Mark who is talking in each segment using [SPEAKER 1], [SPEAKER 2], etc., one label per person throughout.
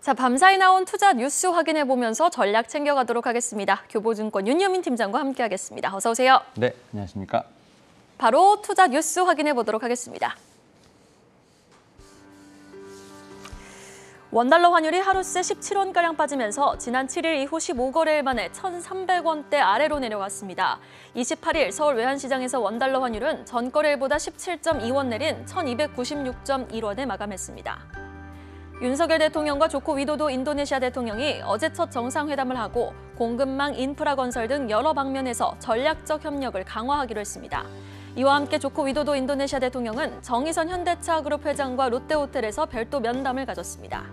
[SPEAKER 1] 자, 밤사이 나온 투자 뉴스 확인해 보면서 전략 챙겨가도록 하겠습니다. 교보증권 윤여민 팀장과 함께하겠습니다. 어서 오세요.
[SPEAKER 2] 네, 안녕하십니까.
[SPEAKER 1] 바로 투자 뉴스 확인해 보도록 하겠습니다. 원달러 환율이 하루새 17원가량 빠지면서 지난 7일 이후 15거래일 만에 1,300원대 아래로 내려갔습니다. 28일 서울 외환시장에서 원달러 환율은 전거래일보다 17.2원 내린 1,296.1원에 마감했습니다. 윤석열 대통령과 조코 위도도 인도네시아 대통령이 어제 첫 정상회담을 하고 공급망, 인프라 건설 등 여러 방면에서 전략적 협력을 강화하기로 했습니다. 이와 함께 조코 위도도 인도네시아 대통령은 정의선 현대차그룹 회장과 롯데호텔에서 별도 면담을 가졌습니다.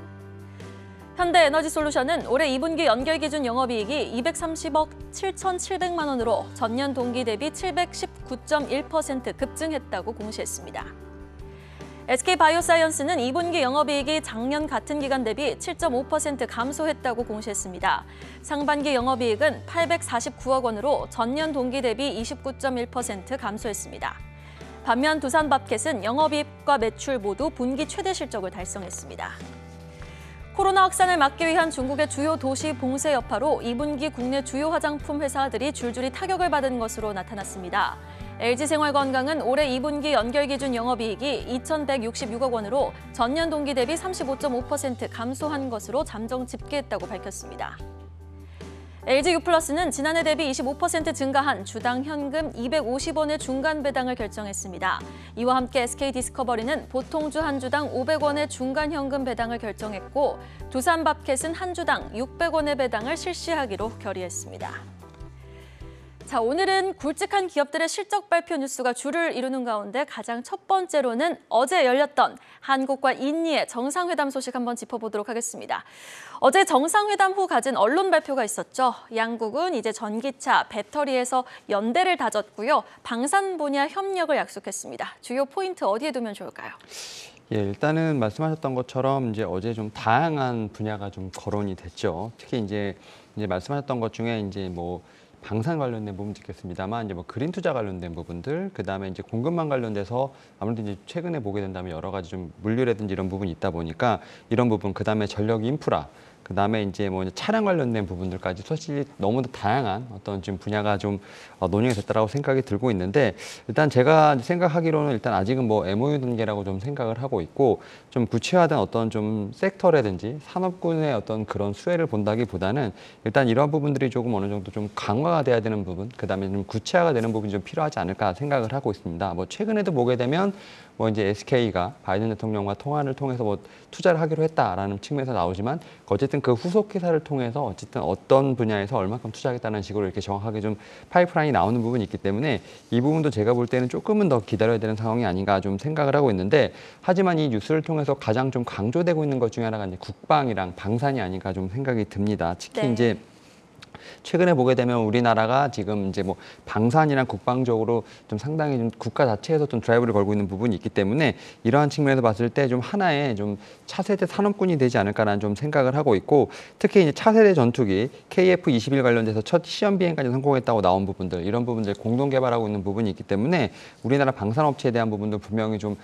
[SPEAKER 1] 현대에너지솔루션은 올해 2분기 연결 기준 영업이익이 230억 7,700만 원으로 전년 동기 대비 719.1% 급증했다고 공시했습니다. SK바이오사이언스는 2분기 영업이익이 작년 같은 기간 대비 7.5% 감소했다고 공시했습니다. 상반기 영업이익은 849억 원으로 전년 동기 대비 29.1% 감소했습니다. 반면 두산밥켓은 영업이익과 매출 모두 분기 최대 실적을 달성했습니다. 코로나 확산을 막기 위한 중국의 주요 도시 봉쇄 여파로 2분기 국내 주요 화장품 회사들이 줄줄이 타격을 받은 것으로 나타났습니다. LG생활건강은 올해 2분기 연결 기준 영업이익이 2,166억 원으로 전년 동기 대비 35.5% 감소한 것으로 잠정 집계했다고 밝혔습니다. LG유플러스는 지난해 대비 25% 증가한 주당 현금 250원의 중간 배당을 결정했습니다. 이와 함께 SK디스커버리는 보통주 한 주당 500원의 중간 현금 배당을 결정했고 두산밥켓은 한 주당 600원의 배당을 실시하기로 결의했습니다. 자, 오늘은 굵직한 기업들의 실적 발표 뉴스가 줄을 이루는 가운데 가장 첫 번째로는 어제 열렸던 한국과 인니의 정상회담 소식 한번 짚어보도록 하겠습니다. 어제 정상회담 후 가진 언론 발표가 있었죠. 양국은 이제 전기차, 배터리에서 연대를 다졌고요. 방산 분야 협력을 약속했습니다. 주요 포인트 어디에 두면 좋을까요?
[SPEAKER 2] 예, 일단은 말씀하셨던 것처럼 이제 어제 좀 다양한 분야가 좀 거론이 됐죠. 특히 이제 말씀하셨던 것 중에 이제 뭐 방산 관련된 부분도 있겠습니다만 이제 뭐 그린 투자 관련된 부분들, 그다음에 이제 공급망 관련돼서 아무래도 이제 최근에 보게 된다면 여러 가지 좀 물류라든지 이런 부분이 있다 보니까 이런 부분, 그다음에 전력 인프라, 그다음에 이제 뭐 차량 관련된 부분들까지 사실 너무도 다양한 어떤 지금 분야가 좀 논의가 됐다라고 생각이 들고 있는데, 일단 제가 생각하기로는 일단 아직은 뭐 MOU 단계라고 좀 생각을 하고 있고, 좀 구체화된 어떤 좀 섹터라든지 산업군의 어떤 그런 수혜를 본다기보다는 일단 이러한 부분들이 조금 어느 정도 좀 강화가 돼야 되는 부분, 그다음에 좀 구체화가 되는 부분이 좀 필요하지 않을까 생각을 하고 있습니다. 뭐 최근에도 보게 되면 뭐 이제 SK가 바이든 대통령과 통화를 통해서 뭐 투자를 하기로 했다라는 측면에서 나오지만, 어쨌든 그 후속 기사를 통해서 어쨌든 어떤 분야에서 얼마큼 투자하겠다는 식으로 이렇게 정확하게 좀 파이프라인이 나오는 부분이 있기 때문에 이 부분도 제가 볼 때는 조금은 더 기다려야 되는 상황이 아닌가 좀 생각을 하고 있는데, 하지만 이 뉴스를 통해서 가장 좀 강조되고 있는 것 중에 하나가 이제 국방이랑 방산이 아닌가 좀 생각이 듭니다. 특히
[SPEAKER 1] 네.
[SPEAKER 2] 이제 최근에 보게 되면 우리나라가 지금 이제 뭐 방산이랑 국방적으로 좀 상당히 좀 국가 자체에서 좀 드라이브를 걸고 있는 부분이 있기 때문에 이러한 측면에서 봤을 때 좀 하나의 좀 차세대 산업군이 되지 않을까라는 좀 생각을 하고 있고, 특히 이제 차세대 전투기 KF-21 관련돼서 첫 시험 비행까지 성공했다고 나온 부분들, 이런 부분들 공동 개발하고 있는 부분이 있기 때문에 우리나라 방산업체에 대한 부분도 분명히 좀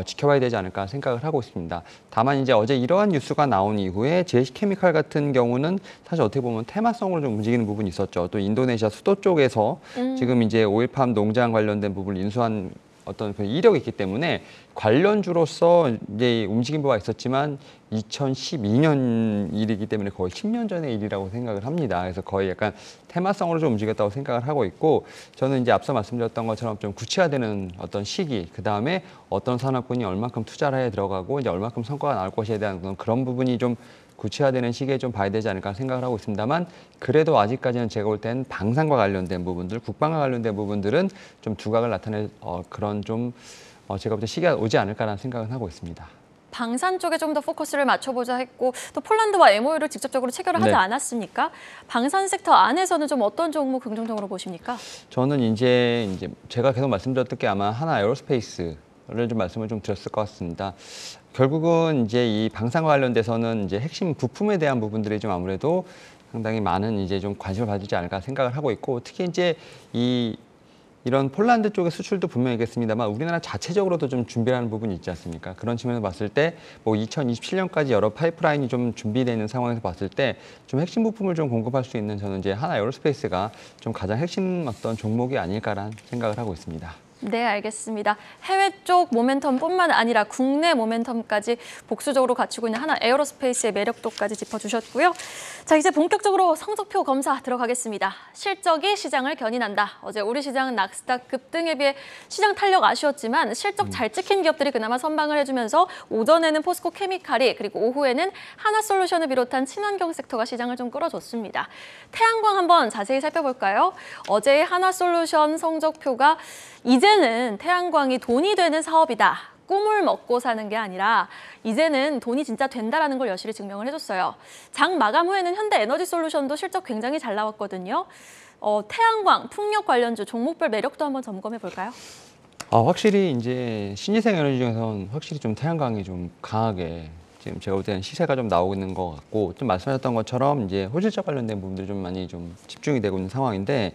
[SPEAKER 2] 지켜봐야 되지 않을까 생각을 하고 있습니다. 다만 이제 어제 이러한 뉴스가 나온 이후에 제시케미칼 같은 경우는 사실 어떻게 보면 테마성으로 좀 움직이는 부분이 있었죠. 또 인도네시아 수도 쪽에서 지금 이제 오일팜 농장 관련된 부분을 인수한 어떤 그 이력이 있기 때문에 관련주로서 이제 움직임 바가 있었지만 2012년 일이기 때문에 거의 10년 전의 일이라고 생각을 합니다. 그래서 거의 약간 테마성으로 좀 움직였다고 생각을 하고 있고, 저는 이제 앞서 말씀드렸던 것처럼 좀 구체화되는 어떤 시기, 그 다음에 어떤 산업군이 얼마큼 투자를 해 들어가고 이제 얼마큼 성과가 나올 것에 대한 그런 부분이 좀 구체화되는 시기에 좀 봐야 되지 않을까 생각을 하고 있습니다만, 그래도 아직까지는 제가 볼 때는 방산과 관련된 부분들, 국방과 관련된 부분들은 좀 두각을 나타낼 그런 좀 제가 볼 때 시기가 오지 않을까라는 생각은 하고 있습니다.
[SPEAKER 1] 방산 쪽에 좀 더 포커스를 맞춰보자 했고 또 폴란드와 MOU를 직접적으로 체결을 하지 않았습니까? 방산 섹터 안에서는 좀 어떤 종목 긍정적으로 보십니까?
[SPEAKER 2] 저는 이제 제가 계속 말씀드렸던 게 아마 하나 에어로스페이스 를 좀 말씀을 좀 드렸을 것 같습니다. 결국은 이제 이 방산과 관련돼서는 이제 핵심 부품에 대한 부분들이 좀 아무래도 상당히 많은 이제 좀 관심을 받지 않을까 생각을 하고 있고, 특히 이제 이 이런 폴란드 쪽의 수출도 분명히 있겠습니다만 우리나라 자체적으로도 좀 준비하는 부분이 있지 않습니까? 그런 측면에서 봤을 때 뭐 2027년까지 여러 파이프라인이 좀 준비되어 있는 상황에서 봤을 때 좀 핵심 부품을 좀 공급할 수 있는 저는 이제 하나 에어로스페이스가 좀 가장 핵심 어떤 종목이 아닐까라는 생각을 하고 있습니다.
[SPEAKER 1] 네, 알겠습니다. 해외 쪽 모멘텀뿐만 아니라 국내 모멘텀까지 복수적으로 갖추고 있는 하나 에어로스페이스의 매력도까지 짚어주셨고요. 자, 이제 본격적으로 성적표 검사 들어가겠습니다. 실적이 시장을 견인한다. 어제 우리 시장 낙스닥 급등에 비해 시장 탄력 아쉬웠지만 실적 잘 찍힌 기업들이 그나마 선방을 해주면서 오전에는 포스코 케미칼이 그리고 오후에는 하나솔루션을 비롯한 친환경 섹터가 시장을 좀 끌어줬습니다. 태양광 한번 자세히 살펴볼까요? 어제의 하나솔루션 성적표가 이제는 태양광이 돈이 되는 사업이다. 꿈을 먹고 사는 게 아니라 이제는 돈이 진짜 된다라는 걸 여실히 증명을 해줬어요. 장 마감 후에는 현대에너지솔루션도 실적 굉장히 잘 나왔거든요. 태양광, 풍력 관련주 종목별 매력도 한번 점검해 볼까요?
[SPEAKER 2] 확실히 이제 신재생 에너지 중에서는 확실히 좀 태양광이 좀 강하게 지금 제가 볼 때는 시세가 좀 나오고 있는 것 같고 좀 말씀하셨던 것처럼 이제 호실적 관련된 부분들이 좀 많이 좀 집중이 되고 있는 상황인데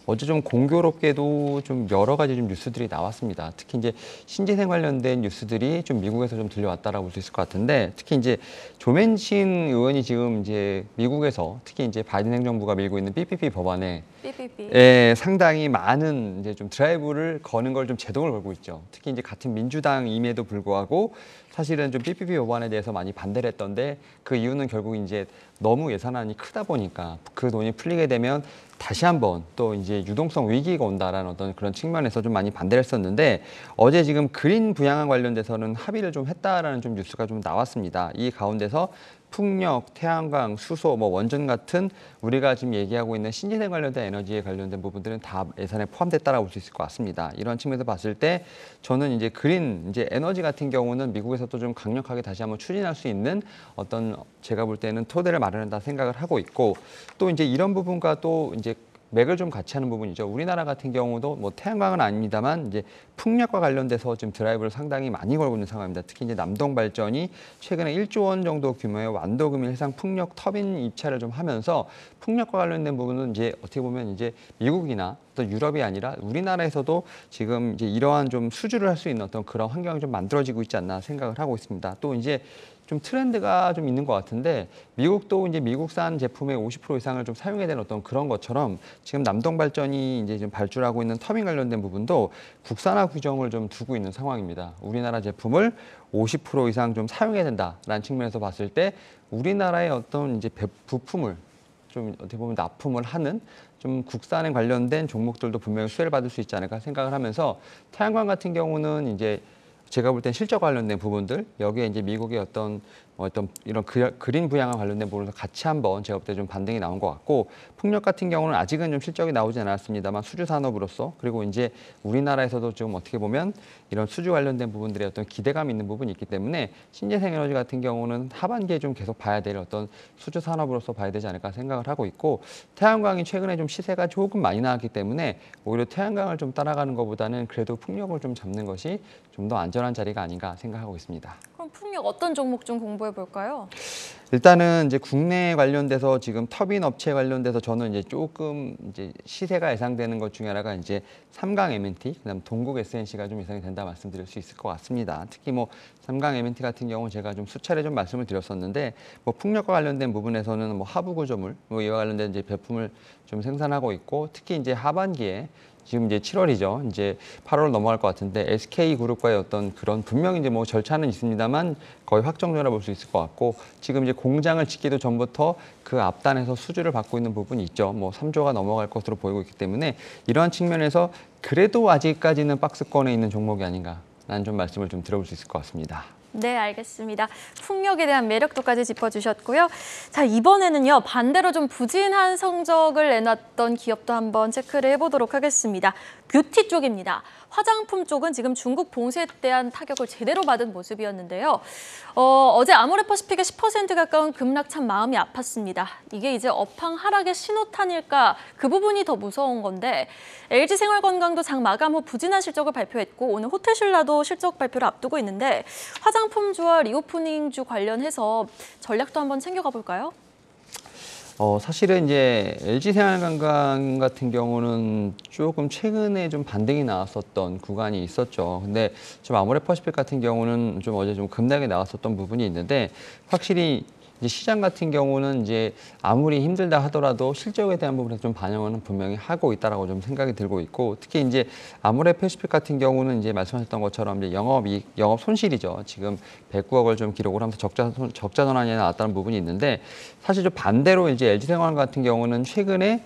[SPEAKER 2] 어제 좀 공교롭게도 좀 여러 가지 좀 뉴스들이 나왔습니다. 특히 이제 신재생 관련된 뉴스들이 좀 미국에서 좀 들려왔다라고 볼 수 있을 것 같은데 특히 이제 조맨신 의원이 지금 이제 미국에서 특히 이제 바이든 행정부가 밀고 있는 PPP 법안에 상당히 많은 이제 좀 드라이브를 거는 걸 좀 제동을 걸고 있죠. 특히 이제 같은 민주당임에도 불구하고 사실은 좀 PPP 법안에 대해서 많이 반대를 했던데 그 이유는 결국 이제 너무 예산안이 크다 보니까 그 돈이 풀리게 되면 다시 한번 또 이제 유동성 위기가 온다라는 어떤 그런 측면에서 좀 많이 반대를 했었는데 어제 지금 그린 부양안 관련돼서는 합의를 좀 했다라는 좀 뉴스가 좀 나왔습니다. 이 가운데서 풍력, 태양광, 수소, 뭐 원전 같은 우리가 지금 얘기하고 있는 신재생 관련된 에너지에 관련된 부분들은 다 예산에 포함됐다라고 볼 수 있을 것 같습니다. 이런 측면에서 봤을 때 저는 이제 그린 이제 에너지 같은 경우는 미국에서도 좀 강력하게 다시 한번 추진할 수 있는 어떤 제가 볼 때는 토대를 마련한다 생각을 하고 있고 또 이제 이런 부분과 또 이제 맥을 좀 같이 하는 부분이죠. 우리나라 같은 경우도 뭐 태양광은 아닙니다만 이제 풍력과 관련돼서 지금 드라이브를 상당히 많이 걸고 있는 상황입니다. 특히 이제 남동발전이 최근에 1조 원 정도 규모의 완도금일 해상 풍력 터빈 입찰을 좀 하면서 풍력과 관련된 부분은 이제 어떻게 보면 이제 미국이나 또 유럽이 아니라 우리나라에서도 지금 이제 이러한 좀 수주를 할 수 있는 어떤 그런 환경이 좀 만들어지고 있지 않나 생각을 하고 있습니다. 또 이제 좀 트렌드가 좀 있는 것 같은데 미국도 이제 미국산 제품의 50% 이상을 좀 사용해야 되는 어떤 그런 것처럼 지금 남동발전이 이제 좀 발주하고 있는 터빈 관련된 부분도 국산화 규정을 좀 두고 있는 상황입니다. 우리나라 제품을 50% 이상 좀 사용해야 된다라는 측면에서 봤을 때 우리나라의 어떤 이제 부품을 좀 어떻게 보면 납품을 하는 좀 국산에 관련된 종목들도 분명히 수혜를 받을 수 있지 않을까 생각을 하면서 태양광 같은 경우는 이제 제가 볼 땐 실적 관련된 부분들 여기에 이제 미국의 어떤 이런 그린 부양과 관련된 부분에서 같이 한번 제가 볼 때 좀 반등이 나온 것 같고 풍력 같은 경우는 아직은 좀 실적이 나오지 않았습니다만 수주 산업으로서 그리고 이제 우리나라에서도 좀 어떻게 보면 이런 수주 관련된 부분들의 어떤 기대감이 있는 부분이 있기 때문에 신재생 에너지 같은 경우는 하반기에 좀 계속 봐야 될 어떤 수주 산업으로서 봐야 되지 않을까 생각을 하고 있고 태양광이 최근에 좀 시세가 조금 많이 나왔기 때문에 오히려 태양광을 좀 따라가는 것보다는 그래도 풍력을 좀 잡는 것이 좀 더 안전한 자리가 아닌가 생각하고 있습니다.
[SPEAKER 1] 그럼 풍력 어떤 종목 좀 공부해 볼까요?
[SPEAKER 2] 일단은 이제 국내 관련돼서 지금 터빈 업체 관련돼서 저는 이제 조금 이제 시세가 예상되는 것 중에 하나가 이제 삼강 M&T, 그다음 동국 SNC가 좀 예상이 된다 말씀드릴 수 있을 것 같습니다. 특히 뭐 삼강 M&T 같은 경우 제가 좀 수차례 좀 말씀을 드렸었는데 뭐 풍력과 관련된 부분에서는 뭐 하부 구조물 뭐 이와 관련된 이제 제품을 좀 생산하고 있고 특히 이제 하반기에 지금 이제 7월이죠. 이제 8월 넘어갈 것 같은데 SK 그룹과의 어떤 그런 분명히 이제 뭐 절차는 있습니다만 거의 확정적이라 볼 수 있을 것 같고 지금 이제 공장을 짓기도 전부터 그 앞단에서 수주를 받고 있는 부분이 있죠. 뭐 3조가 넘어갈 것으로 보이고 있기 때문에 이러한 측면에서 그래도 아직까지는 박스권에 있는 종목이 아닌가라는 좀 말씀을 좀 드려볼 수 있을 것 같습니다.
[SPEAKER 1] 네, 알겠습니다. 풍력에 대한 매력도까지 짚어주셨고요. 자, 이번에는요. 반대로 좀 부진한 성적을 내놨던 기업도 한번 체크를 해보도록 하겠습니다. 뷰티 쪽입니다. 화장품 쪽은 지금 중국 봉쇄에 대한 타격을 제대로 받은 모습이었는데요. 어제 아모레퍼시픽의 10% 가까운 급락 참 마음이 아팠습니다. 이게 이제 업황 하락의 신호탄일까? 그 부분이 더 무서운 건데 LG생활건강도 장 마감 후 부진한 실적을 발표했고 오늘 호텔신라도 실적 발표를 앞두고 있는데 화장품주와 리오프닝주 관련해서 전략도 한번 챙겨가 볼까요?
[SPEAKER 2] 사실은 이제 LG생활건강 같은 경우는 조금 최근에 좀 반등이 나왔었던 구간이 있었죠. 근데 좀 아모레퍼시픽 같은 경우는 좀 어제 좀 급락이 나왔었던 부분이 있는데 확실히 이제 시장 같은 경우는 이제 아무리 힘들다 하더라도 실적에 대한 부분에서 좀 반영은 분명히 하고 있다라고 좀 생각이 들고 있고 특히 이제 아모레퍼시픽 같은 경우는 이제 말씀하셨던 것처럼 이제 영업 손실이죠. 지금 109억을 좀 기록을 하면서 적자 전환이 나왔다는 부분이 있는데 사실 좀 반대로 이제 LG생활 같은 경우는 최근에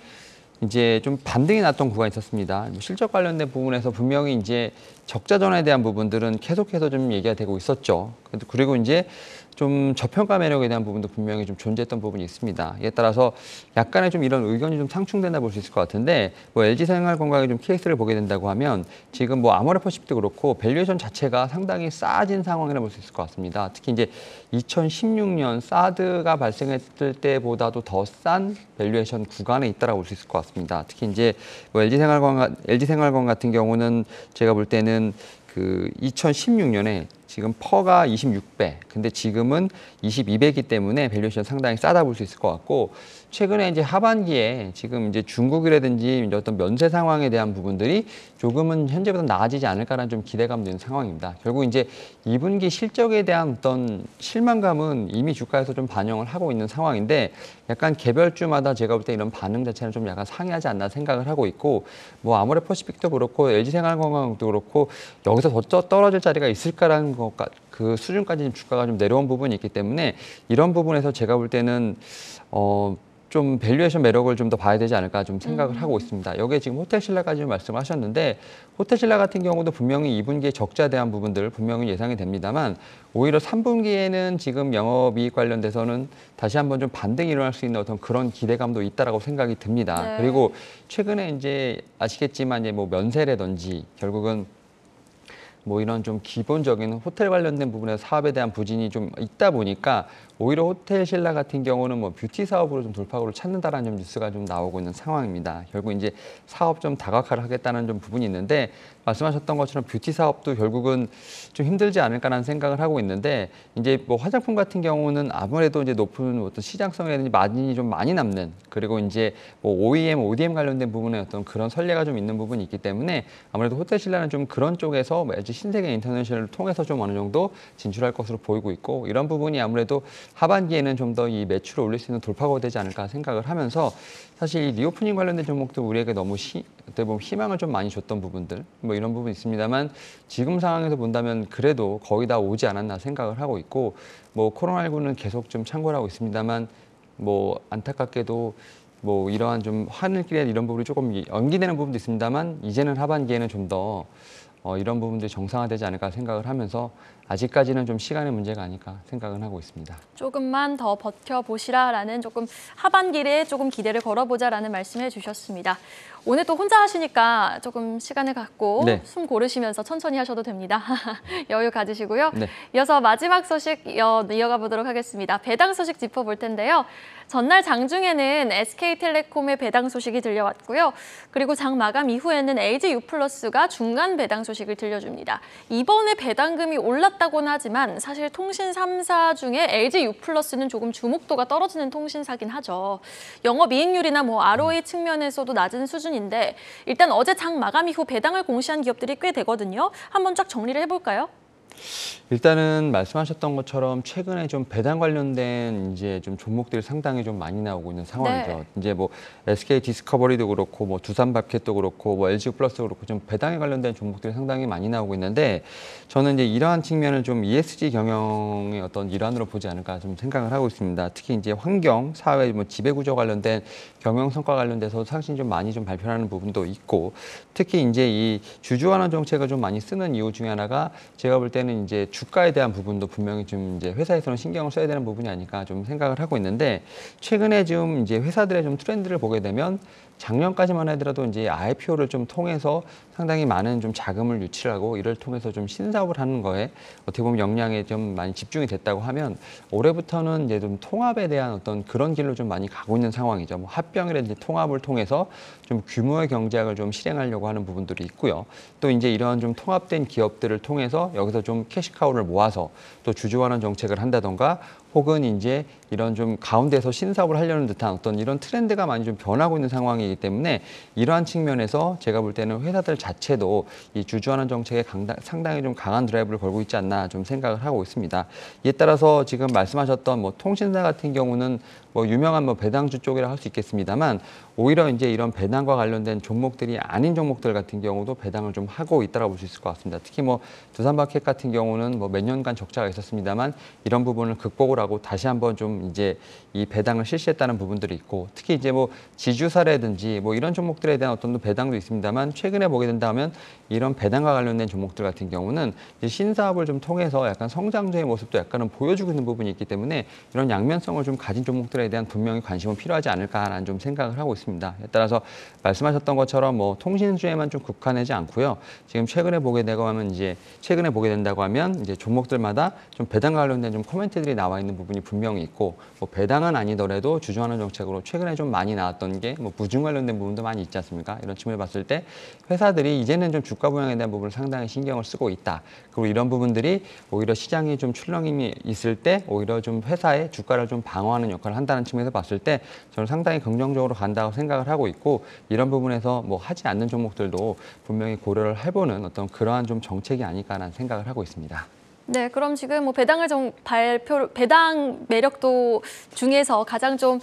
[SPEAKER 2] 이제 좀 반등이 났던 구간이 있었습니다. 실적 관련된 부분에서 분명히 이제 적자 전환에 대한 부분들은 계속해서 좀 얘기가 되고 있었죠. 그리고 이제 좀 저평가 매력에 대한 부분도 분명히 좀 존재했던 부분이 있습니다. 이에 따라서 약간의 좀 이런 의견이 좀 상충된다 볼 수 있을 것 같은데 뭐 LG생활건강의 좀 케이스를 보게 된다고 하면 지금 뭐 아모레퍼시픽도 그렇고 밸류에이션 자체가 상당히 싸진 상황이라 볼 수 있을 것 같습니다. 특히 이제 2016년 사드가 발생했을 때보다도 더 싼 밸류에이션 구간에 있다라고 볼 수 있을 것 같습니다. 특히 이제 뭐 LG생활건강 같은 경우는 제가 볼 때는 그 2016년에 지금 퍼가 26배, 근데 지금은 22배이기 때문에 밸류에이션 상당히 싸다 볼 수 있을 것 같고 최근에 이제 하반기에 지금 이제 중국이라든지 이제 어떤 면세 상황에 대한 부분들이 조금은 현재보다 나아지지 않을까라는 좀 기대감도 있는 상황입니다. 결국 이제 2분기 실적에 대한 어떤 실망감은 이미 주가에서 좀 반영을 하고 있는 상황인데 약간 개별주마다 제가 볼 때 이런 반응 자체는 좀 약간 상이하지 않나 생각을 하고 있고 뭐 아모레퍼시픽도 그렇고 LG생활건강도 그렇고 여기서 더 떨어질 자리가 있을까라는 것과 그 수준까지 주가가 좀 내려온 부분이 있기 때문에 이런 부분에서 제가 볼 때는 좀 밸류에이션 매력을 좀 더 봐야 되지 않을까 좀 생각을 하고 있습니다. 여기에 지금 호텔신라까지 말씀하셨는데 호텔신라 같은 경우도 분명히 2분기에 적자에 대한 부분들 분명히 예상이 됩니다만 오히려 3분기에는 지금 영업이익 관련돼서는 다시 한번 좀 반등이 일어날 수 있는 어떤 그런 기대감도 있다라고 생각이 듭니다.
[SPEAKER 1] 네.
[SPEAKER 2] 그리고 최근에 이제 아시겠지만 이제 뭐 면세라든지 결국은 뭐 이런 좀 기본적인 호텔 관련된 부분에서 사업에 대한 부진이 좀 있다 보니까 오히려 호텔신라 같은 경우는 뭐 뷰티 사업으로 좀 돌파구를 찾는다라는 좀 뉴스가 좀 나오고 있는 상황입니다. 결국 이제 사업 좀 다각화를 하겠다는 좀 부분이 있는데 말씀하셨던 것처럼 뷰티 사업도 결국은 좀 힘들지 않을까라는 생각을 하고 있는데 이제 뭐 화장품 같은 경우는 아무래도 이제 높은 어떤 시장성이라든지 마진이 좀 많이 남는 그리고 이제 뭐 OEM, ODM 관련된 부분에 어떤 그런 선례가 좀 있는 부분이 있기 때문에 아무래도 호텔신라는 좀 그런 쪽에서 LG 신세계 인터내셔널을 통해서 좀 어느 정도 진출할 것으로 보이고 있고 이런 부분이 아무래도 하반기에는 좀 더 이 매출을 올릴 수 있는 돌파구가 되지 않을까 생각을 하면서 사실 이 리오프닝 관련된 종목도 우리에게 너무 어떻게 보면 희망을 좀 많이 줬던 부분들 뭐 이런 부분이 있습니다만 지금 상황에서 본다면 그래도 거의 다 오지 않았나 생각을 하고 있고 뭐 코로나19는 계속 좀 창궐 하고 있습니다만 뭐 안타깝게도 뭐 이러한 좀 하늘길에 이런 부분이 조금 연기되는 부분도 있습니다만 이제는 하반기에는 좀 더 이런 부분들이 정상화되지 않을까 생각을 하면서 아직까지는 좀 시간의 문제가 아닐까 생각은 하고 있습니다.
[SPEAKER 1] 조금만 더 버텨보시라라는 조금 하반기에 조금 기대를 걸어보자라는 말씀해 주셨습니다. 오늘 또 혼자 하시니까 조금 시간을 갖고
[SPEAKER 2] 네.
[SPEAKER 1] 숨 고르시면서 천천히 하셔도 됩니다. 여유 가지시고요.
[SPEAKER 2] 네.
[SPEAKER 1] 이어서 마지막 소식 이어가 보도록 하겠습니다. 배당 소식 짚어볼 텐데요. 전날 장중에는 SK텔레콤의 배당 소식이 들려왔고요. 그리고 장 마감 이후에는 LG유플러스가 중간 배당 소식을 들려줍니다. 이번에 배당금이 올랐다고는 하지만 사실 통신 3사 중에 LG유플러스는 조금 주목도가 떨어지는 통신사긴 하죠. 영업이익률이나 뭐 ROE 측면에서도 낮은 수준인데 일단 어제 장 마감 이후 배당을 공시한 기업들이 꽤 되거든요. 한번 쫙 정리를 해볼까요?
[SPEAKER 2] 일단은 말씀하셨던 것처럼 최근에 좀 배당 관련된 이제 좀 종목들이 상당히 좀 많이 나오고 있는 상황이죠.
[SPEAKER 1] 네.
[SPEAKER 2] 이제 뭐 SK 디스커버리도 그렇고 뭐 두산밥켓도 그렇고 뭐 LG 플러스도 그렇고 좀 배당에 관련된 종목들이 상당히 많이 나오고 있는데 저는 이제 이러한 측면을 좀 ESG 경영의 어떤 일환으로 보지 않을까 좀 생각을 하고 있습니다. 특히 이제 환경, 사회, 뭐 지배 구조 관련된 경영 성과 관련돼서 사실 좀 많이 좀 발표하는 부분도 있고 특히 이제 이 주주환원 정책을 좀 많이 쓰는 이유 중에 하나가 제가 볼 때는 이제 주가에 대한 부분도 분명히 좀 이제 회사에서는 신경을 써야 되는 부분이 아닐까 좀 생각을 하고 있는데 최근에 좀 이제 회사들의 좀 트렌드를 보게 되면 작년까지만 하더라도 이제 IPO를 좀 통해서 상당히 많은 좀 자금을 유치하고 이를 통해서 좀 신사업을 하는 거에 어떻게 보면 역량에 좀 많이 집중이 됐다고 하면 올해부터는 이제 좀 통합에 대한 어떤 그런 길로 좀 많이 가고 있는 상황이죠. 뭐 합병이라든지 통합을 통해서 좀 규모의 경제학을 좀 실행하려고 하는 부분들이 있고요. 또 이제 이런 좀 통합된 기업들을 통해서 여기서 좀 캐시카우를 모아서 또 주주환원 정책을 한다던가 혹은 이제 이런 좀 가운데서 신사업을 하려는 듯한 어떤 이런 트렌드가 많이 좀 변하고 있는 상황이기 때문에 이러한 측면에서 제가 볼 때는 회사들 자체도 이 주주환원 정책에 상당히 좀 강한 드라이브를 걸고 있지 않나 좀 생각을 하고 있습니다. 이에 따라서 지금 말씀하셨던 뭐 통신사 같은 경우는 뭐 유명한 뭐 배당주 쪽이라 할 수 있겠습니다만 오히려 이제 이런 배당과 관련된 종목들이 아닌 종목들 같은 경우도 배당을 좀 하고 있다고 볼 수 있을 것 같습니다. 특히 뭐 두산마켓 같은 경우는 뭐 몇 년간 적자가 있었습니다만 이런 부분을 극복을 하고 다시 한번 좀 이제 이 배당을 실시했다는 부분들이 있고 특히 이제 뭐 지주사라든지 뭐 이런 종목들에 대한 어떤 배당도 있습니다만 최근에 보게 된다면 이런 배당과 관련된 종목들 같은 경우는 이제 신사업을 좀 통해서 약간 성장주의 모습도 약간은 보여주고 있는 부분이 있기 때문에 이런 양면성을 좀 가진 종목들에 대한 분명히 관심은 필요하지 않을까라는 좀 생각을 하고 있습니다. 따라서 말씀하셨던 것처럼 뭐 통신주에만 좀 국한하지 않고요. 지금 최근에 보게 된다고 하면 이제 종목들마다 좀 배당과 관련된 좀 코멘트들이 나와 있는 부분이 분명히 있고 뭐 배당은 아니더라도 주주환원 정책으로 최근에 좀 많이 나왔던 게 뭐 부중 관련된 부분도 많이 있지 않습니까? 이런 측면을 봤을 때 회사들이 이제는 좀 주가 부양에 대한 부분을 상당히 신경을 쓰고 있다. 그리고 이런 부분들이 오히려 시장이 좀 출렁임이 있을 때 오히려 좀 회사의 주가를 좀 방어하는 역할을 한다는 측면에서 봤을 때 저는 상당히 긍정적으로 간다고 생각을 하고 있고 이런 부분에서 뭐 하지 않는 종목들도 분명히 고려를 해보는 어떤 그러한 좀 정책이 아닐까라는 생각을 하고 있습니다.
[SPEAKER 1] 네, 그럼 지금 뭐 배당 매력도 중에서 가장 좀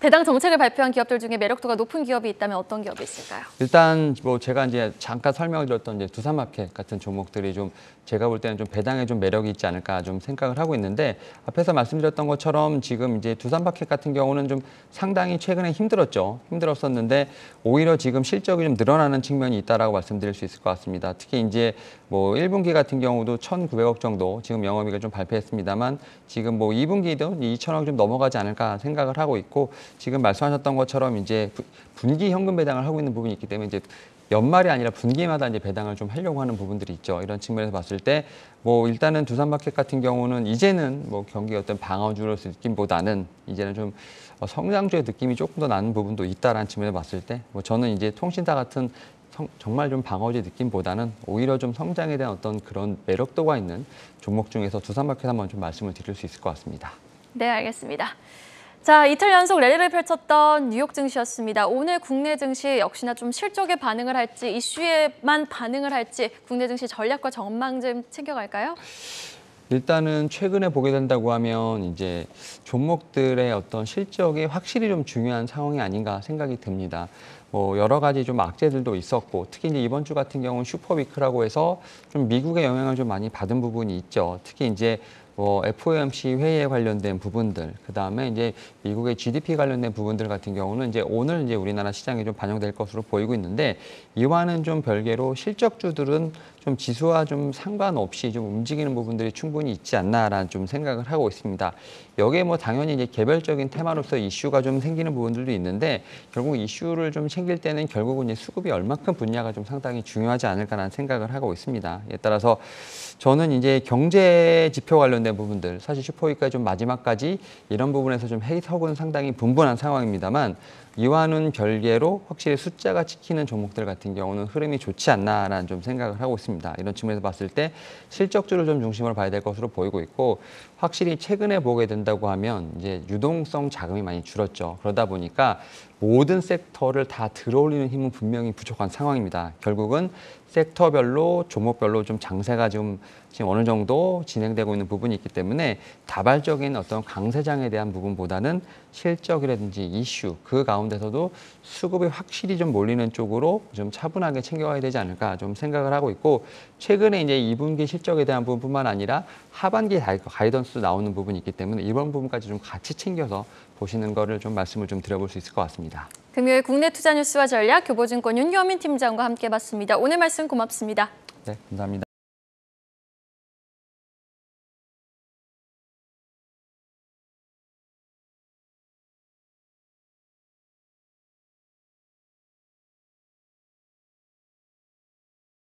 [SPEAKER 1] 배당 정책을 발표한 기업들 중에 매력도가 높은 기업이 있다면 어떤 기업이 있을까요?
[SPEAKER 2] 일단 뭐 제가 이제 잠깐 설명을 드렸던 이제 두산마켓 같은 종목들이 좀 제가 볼 때는 좀 배당에 좀 매력이 있지 않을까 좀 생각을 하고 있는데 앞에서 말씀드렸던 것처럼 지금 이제 두산마켓 같은 경우는 좀 상당히 최근에 힘들었었는데 오히려 지금 실적이 좀 늘어나는 측면이 있다라고 말씀드릴 수 있을 것 같습니다. 특히 이제 뭐 1분기 같은 경우도 1,900억 정도 지금 영업이익을 좀 발표했습니다만 지금 뭐 2분기도 2,000억 좀 넘어가지 않을까 생각을 하고 있고 지금 말씀하셨던 것처럼 이제 분기 현금 배당을 하고 있는 부분이 있기 때문에 이제 연말이 아니라 분기마다 이제 배당을 좀 하려고 하는 부분들이 있죠. 이런 측면에서 봤을 때 뭐 일단은 두산마켓 같은 경우는 이제는 뭐 경기 어떤 방어주로서 느낌보다는 이제는 좀 성장주의 느낌이 조금 더 나는 부분도 있다라는 측면에서 봤을 때 뭐 저는 이제 통신사 같은 정말 좀 방어주의 느낌보다는 오히려 좀 성장에 대한 어떤 그런 매력도가 있는 종목 중에서 두산마켓 한번 좀 말씀을 드릴 수 있을 것 같습니다.
[SPEAKER 1] 네, 알겠습니다. 자, 이틀 연속 랠리를 펼쳤던 뉴욕 증시였습니다. 오늘 국내 증시 역시나 좀 실적에 반응을 할지 이슈에만 반응을 할지 국내 증시 전략과 전망 좀 챙겨갈까요?
[SPEAKER 2] 일단은 최근에 보게 된다고 하면 이제 종목들의 어떤 실적이 확실히 좀 중요한 상황이 아닌가 생각이 듭니다. 뭐 여러 가지 좀 악재들도 있었고 특히 이제 이번 주 같은 경우는 슈퍼위크라고 해서 좀 미국의 영향을 좀 많이 받은 부분이 있죠. 특히 이제 뭐 FOMC 회의에 관련된 부분들, 그 다음에 이제 미국의 GDP 관련된 부분들 같은 경우는 이제 오늘 이제 우리나라 시장에 좀 반영될 것으로 보이고 있는데 이와는 좀 별개로 실적주들은 좀 지수와 좀 상관없이 좀 움직이는 부분들이 충분히 있지 않나라는 좀 생각을 하고 있습니다. 여기에 뭐 당연히 이제 개별적인 테마로서 이슈가 좀 생기는 부분들도 있는데 결국 이슈를 좀 챙길 때는 결국은 이제 수급이 얼마큼 붙냐가 좀 상당히 중요하지 않을까라는 생각을 하고 있습니다. 이에 따라서 저는 이제 경제 지표 관련된 부분들, 사실 슈퍼위크가 좀 마지막까지 이런 부분에서 좀 해석은 상당히 분분한 상황입니다만 이와는 별개로 확실히 숫자가 찍히는 종목들 같은 경우는 흐름이 좋지 않나라는 좀 생각을 하고 있습니다. 이런 측면에서 봤을 때 실적주를 좀 중심으로 봐야 될 것으로 보이고 있고 확실히 최근에 보게 된다고 하면 이제 유동성 자금이 많이 줄었죠. 그러다 보니까 모든 섹터를 다 들어올리는 힘은 분명히 부족한 상황입니다. 결국은 섹터별로 종목별로 좀 장세가 지금 어느 정도 진행되고 있는 부분이 있기 때문에 다발적인 어떤 강세장에 대한 부분보다는 실적이라든지 이슈 그 가운데서도 수급이 확실히 좀 몰리는 쪽으로 좀 차분하게 챙겨가야 되지 않을까 좀 생각을 하고 있고 최근에 이제 2분기 실적에 대한 부분뿐만 아니라 하반기 가이던스도 나오는 부분이 있기 때문에 이번 부분까지 좀 같이 챙겨서 보시는 거를 좀 말씀을 좀 드려볼 수 있을 것 같습니다. 금요일 국내 투자 뉴스와 전략 교보증권 윤여민 팀장과 함께 봤습니다. 오늘 말씀 고맙습니다. 네, 감사합니다.